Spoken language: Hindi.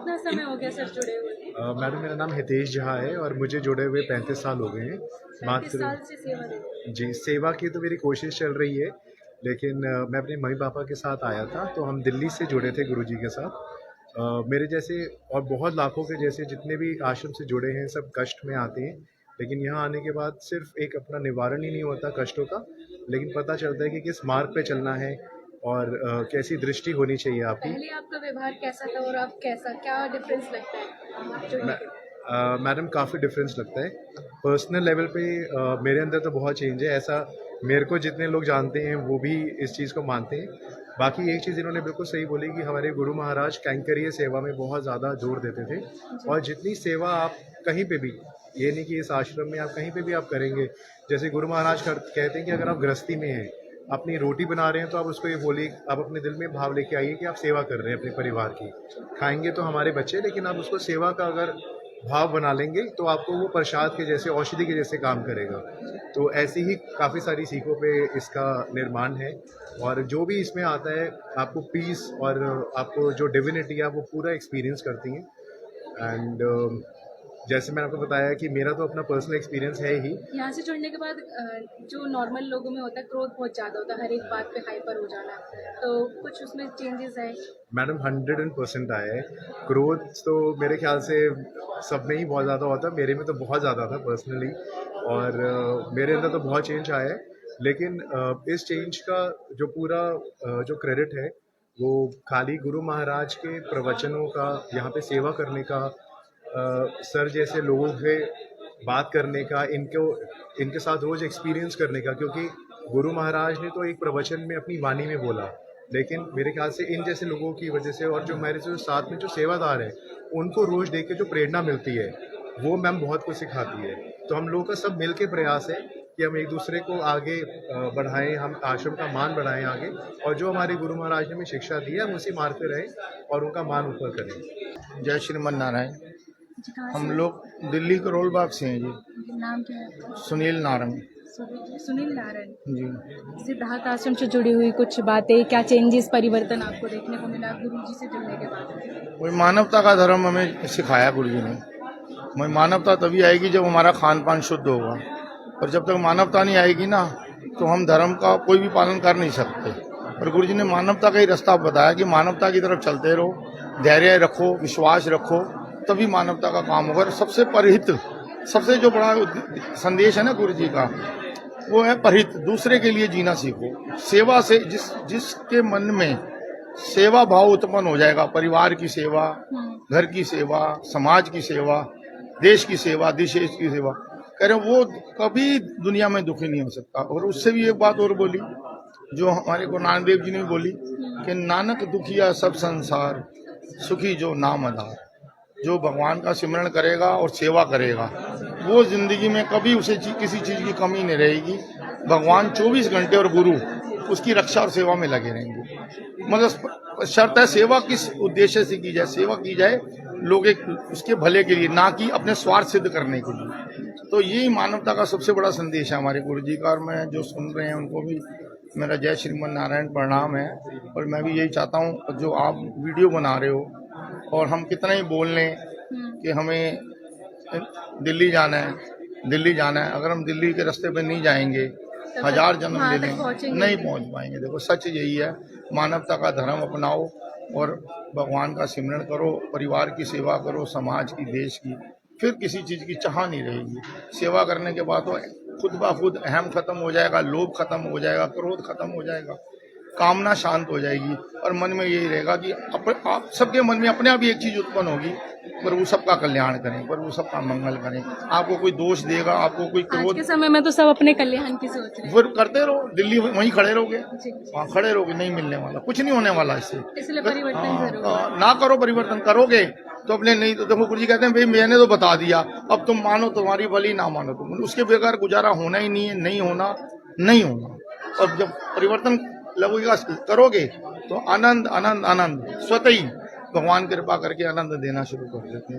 कितना समय हो गया सर जुड़े हुए? मैडम, मेरा नाम हितेश झा है और मुझे जुड़े हुए 35 साल हो गए हैं। 35 मात्र साल से सेवा दे रहे हैं। जी, सेवा की तो मेरी कोशिश चल रही है, लेकिन मैं अपने मम्मी-पापा के साथ आया था, तो हम दिल्ली से जुड़े थे गुरुजी के साथ। मेरे जैसे और बहुत लाखों के जैसे जितने भी आश्रम से जुड़े हैं, सब कष्ट में आते हैं, लेकिन यहाँ आने के बाद सिर्फ़ एक अपना निवारण ही नहीं होता कष्टों का, लेकिन पता चलता है कि किस मार्ग पे चलना है और कैसी दृष्टि होनी चाहिए आपकी। पहले आपका व्यवहार कैसा था और अब कैसा? क्या डिफरेंस लगता है जुड़ने मै के बाद? मैडम, काफ़ी डिफरेंस लगता है। पर्सनल लेवल पे मेरे अंदर तो बहुत चेंज है। ऐसा मेरे को जितने लोग जानते हैं वो भी इस चीज़ को मानते हैं। बाकी एक चीज़ इन्होंने बिल्कुल सही बोली कि हमारे गुरु महाराज कैंकरीय सेवा में बहुत ज़्यादा जोर देते थे जी। और जितनी सेवा आप कहीं पे भी, ये नहीं कि इस आश्रम में, आप कहीं पे भी आप करेंगे। जैसे गुरु महाराज कहते हैं कि अगर आप गृहस्थी में हैं, अपनी रोटी बना रहे हैं, तो आप उसको ये बोलिए, आप अपने दिल में भाव लेके आइए कि आप सेवा कर रहे हैं अपने परिवार की। खाएँगे तो हमारे बच्चे, लेकिन आप उसको सेवा का अगर भाव बना लेंगे तो आपको वो प्रसाद के जैसे, औषधि के जैसे काम करेगा। तो ऐसी ही काफ़ी सारी सीखों पे इसका निर्माण है और जो भी इसमें आता है आपको पीस और आपको जो डिविनिटी है वो पूरा एक्सपीरियंस करती हैं। एंड जैसे मैंने आपको बताया कि मेरा तो अपना पर्सनल एक्सपीरियंस है ही। यहाँ से जुड़ने के बाद जो नॉर्मल लोगों में होता है क्रोध बहुत ज़्यादा होता है, हर एक बात पे हाइपर हो जाना, तो कुछ उसमें चेंजेस आए? मैडम, 100% आया है। क्रोध तो मेरे ख्याल से सब में ही बहुत ज़्यादा होता है, मेरे में तो बहुत ज़्यादा था पर्सनली और मेरे अंदर तो बहुत चेंज आया है। लेकिन इस चेंज का जो पूरा जो क्रेडिट है वो खाली गुरु महाराज के प्रवचनों का, यहाँ पे सेवा करने का, सर जैसे लोगों से बात करने का, इनके साथ रोज़ एक्सपीरियंस करने का, क्योंकि गुरु महाराज ने तो एक प्रवचन में अपनी वाणी में बोला, लेकिन मेरे ख्याल से इन जैसे लोगों की वजह से और जो हमारे जो साथ में जो सेवादार हैं, उनको रोज़ देख के जो प्रेरणा मिलती है, वो मैम बहुत कुछ सिखाती है। तो हम लोगों का सब मिल के प्रयास है कि हम एक दूसरे को आगे बढ़ाएँ, हम आश्रम का मान बढ़ाएँ आगे, और जो हमारे गुरु महाराज ने हमें शिक्षा दी है, हम उसी मार्ग पे रहें और उनका मान ऊपर करें। जय श्रीमन नारायण। जी, कहाँ हम से? लोग दिल्ली करोल बाग से हैं जी। जी, नाम क्या है आपका? सुनील नारंग सुनील नारायण। जी। सिद्धार्थ आश्रम से जुड़ी हुई कुछ बातें, क्या चेंजेस, परिवर्तन आपको देखने को मिला गुरुजी से जुड़ने के बाद? वही मानवता का धर्म हमें सिखाया गुरु जी ने। वही मानवता तभी आएगी जब हमारा खान पान शुद्ध होगा, और जब तक मानवता नहीं आएगी ना, तो हम धर्म का कोई भी पालन कर नहीं सकते। और गुरु जी ने मानवता का ही रास्ता बताया कि मानवता की तरफ चलते रहो, धैर्य रखो, विश्वास रखो, तभी मानवता का काम होगा। और सबसे परहित, सबसे जो बड़ा संदेश है ना गुरु जी का, वो है परहित, दूसरे के लिए जीना सीखो। सेवा से जिसके मन में सेवा भाव उत्पन्न हो जाएगा, परिवार की सेवा, घर की सेवा, समाज की सेवा, देश की सेवा, देश की सेवा करे, वो कभी दुनिया में दुखी नहीं हो सकता। और उससे भी एक बात और बोली, जो हमारे गुरु नानक देव जी ने भी बोली कि नानक दुखिया सब संसार, सुखी जो नाम आधार। जो भगवान का सिमरण करेगा और सेवा करेगा, वो जिंदगी में कभी उसे किसी चीज की कमी नहीं रहेगी। भगवान 24 घंटे और गुरु उसकी रक्षा और सेवा में लगे रहेंगे। मतलब शर्त है, सेवा किस उद्देश्य से की जाए? सेवा की जाए लोग एक उसके भले के लिए, ना कि अपने स्वार्थ सिद्ध करने के लिए। तो यही मानवता का सबसे बड़ा संदेश है हमारे गुरु जी का। और मैं जो सुन रहे हैं उनको भी मेरा जय श्रीमन नारायण प्रणाम है। और मैं भी यही चाहता हूँ, जो आप वीडियो बना रहे हो, और हम कितना ही बोल लें कि हमें दिल्ली जाना है, दिल्ली जाना है, अगर हम दिल्ली के रास्ते पे नहीं जाएंगे, हजार जन्म ले लें, नहीं पहुंच पाएंगे। देखो, सच यही है, मानवता का धर्म अपनाओ और भगवान का सिमरण करो, परिवार की सेवा करो, समाज की, देश की, फिर किसी चीज़ की चाह नहीं रहेगी। सेवा करने के बाद तो खुद ब खुद अहम खत्म हो जाएगा, लोभ खत्म हो जाएगा, क्रोध खत्म हो जाएगा, कामना शांत हो जाएगी, और मन में यही रहेगा कि आप सबके मन में अपने आप ही एक चीज उत्पन्न होगी, प्रभु सबका कल्याण करें, प्रभु सबका मंगल करें। आपको कोई दोष देगा, आपको कोई आज क्रोध, के समय में तो सब अपने कल्याण की सोच रहे हैं। फिर करते रहो, दिल्ली वहीं खड़े रहोगे, जी। वहाँ खड़े रहोगे, नहीं मिलने वाला, कुछ नहीं होने वाला इससे। इसलिए परिवर्तन जरूरी है। ना करो, परिवर्तन करोगे तो अपने, नहीं तो देखो गुरु जी कहते हैं भाई मैंने तो बता दिया, अब तुम मानो तुम्हारी भली, ना मानो तुम, उसके बगैर गुजारा होना ही नहीं है, नहीं होना, नहीं होना। और जब परिवर्तन लगेगा, करोगे, तो आनंद आनंद आनंद स्वतः ही भगवान कृपा करके आनंद देना शुरू कर देते हैं।